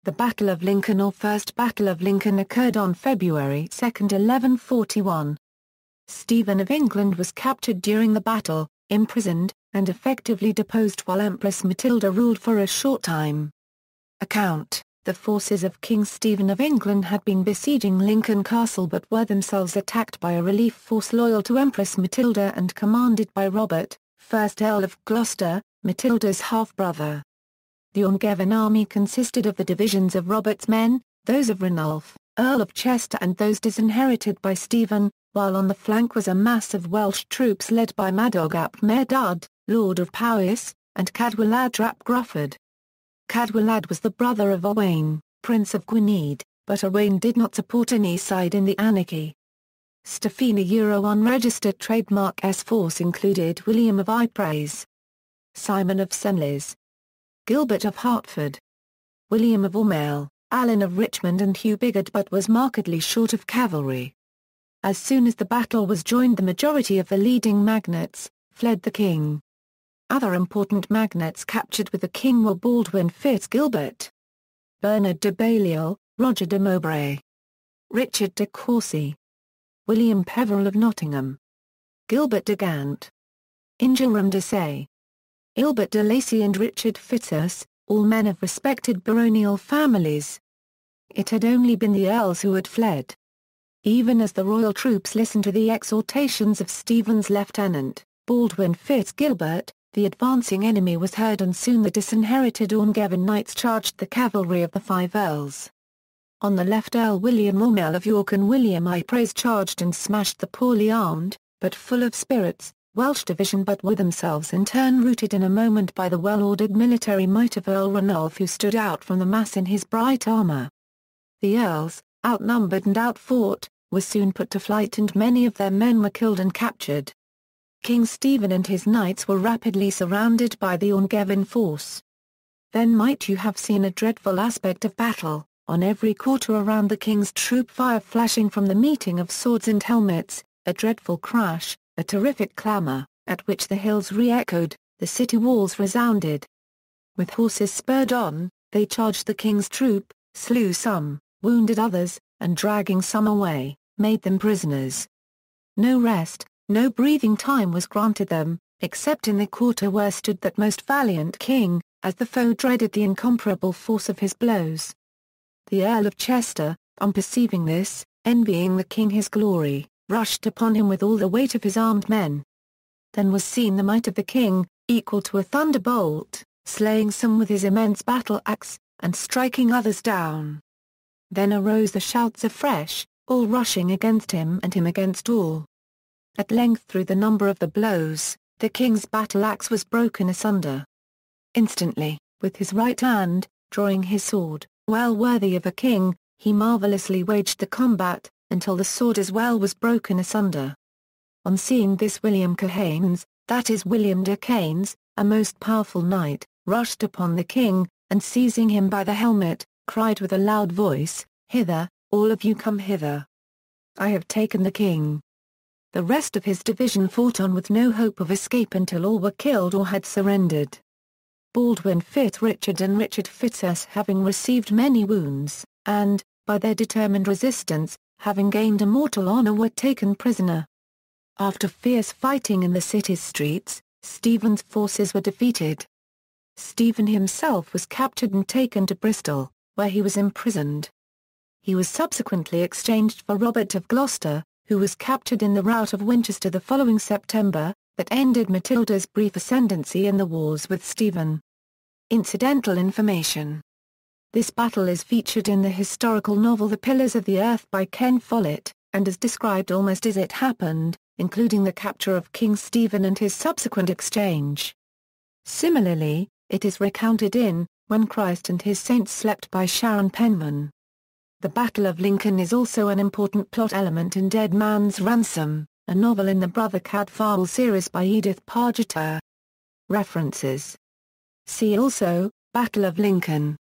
The Battle of Lincoln or First Battle of Lincoln occurred on February 2, 1141. Stephen of England was captured during the battle, imprisoned, and effectively deposed while Empress Matilda ruled for a short time. Account: the forces of King Stephen of England had been besieging Lincoln Castle but were themselves attacked by a relief force loyal to Empress Matilda and commanded by Robert, 1st Earl of Gloucester, Matilda's half-brother. The Angevin army consisted of the divisions of Robert's men, those of Ranulph, Earl of Chester and those disinherited by Stephen, while on the flank was a mass of Welsh troops led by Madog ap Merdad, Lord of Powys, and Cadwallad ap Grufford. Cadwallad was the brother of Owain, Prince of Gwynedd, but Owain did not support any side in the anarchy. Stephen unregistered trademark S force included William of Ypres, Simon of Senlis, Gilbert of Hertford, William of Aumale, Alan of Richmond and Hugh Bigod, but was markedly short of cavalry. As soon as the battle was joined, the majority of the leading magnates fled the king. Other important magnates captured with the king were Baldwin Fitzgilbert, Bernard de Balliol, Roger de Mowbray, Richard de Courcy, William Peveril of Nottingham, Gilbert de Gant, Ingelram de Say, Ilbert de Lacy and Richard Fitzurse, all men of respected baronial families. It had only been the earls who had fled. Even as the royal troops listened to the exhortations of Stephen's lieutenant, Baldwin Fitzgilbert, the advancing enemy was heard and soon the disinherited Angevin knights charged the cavalry of the 5 earls. On the left, Earl William Aumale of York and William Ypres charged and smashed the poorly armed, but full of spirits, Welsh division, but were themselves in turn routed in a moment by the well-ordered military might of Earl Ranulph, who stood out from the mass in his bright armour. The earls, outnumbered and outfought, were soon put to flight and many of their men were killed and captured. King Stephen and his knights were rapidly surrounded by the Angevin force. Then might you have seen a dreadful aspect of battle, on every quarter around the king's troop fire flashing from the meeting of swords and helmets, a dreadful crash, a terrific clamour, at which the hills re-echoed, the city walls resounded. With horses spurred on, they charged the king's troop, slew some, wounded others, and dragging some away, made them prisoners. No rest, no breathing time was granted them, except in the quarter where stood that most valiant king, as the foe dreaded the incomparable force of his blows. The Earl of Chester, on perceiving this, envying the king his glory, rushed upon him with all the weight of his armed men. Then was seen the might of the king, equal to a thunderbolt, slaying some with his immense battle-axe, and striking others down. Then arose the shouts afresh, all rushing against him and him against all. At length, through the number of the blows, the king's battle-axe was broken asunder. Instantly, with his right hand, drawing his sword, well worthy of a king, he marvellously waged the combat, until the sword as well was broken asunder. On seeing this, William Cahaines, that is William de Caines, a most powerful knight, rushed upon the king, and seizing him by the helmet, cried with a loud voice, "Hither, all of you come hither. I have taken the king." The rest of his division fought on with no hope of escape until all were killed or had surrendered. Baldwin Fitzrichard and Richard Fitzurse, having received many wounds, and, by their determined resistance, having gained immortal honour, were taken prisoner. After fierce fighting in the city's streets, Stephen's forces were defeated. Stephen himself was captured and taken to Bristol, where he was imprisoned. He was subsequently exchanged for Robert of Gloucester, who was captured in the rout of Winchester the following September, that ended Matilda's brief ascendancy in the wars with Stephen. Incidental information. This battle is featured in the historical novel The Pillars of the Earth by Ken Follett, and is described almost as it happened, including the capture of King Stephen and his subsequent exchange. Similarly, it is recounted in When Christ and His Saints Slept by Sharon Penman. The Battle of Lincoln is also an important plot element in Dead Man's Ransom, a novel in the Brother Cadfael series by Edith Pargeter. References. See also, Battle of Lincoln.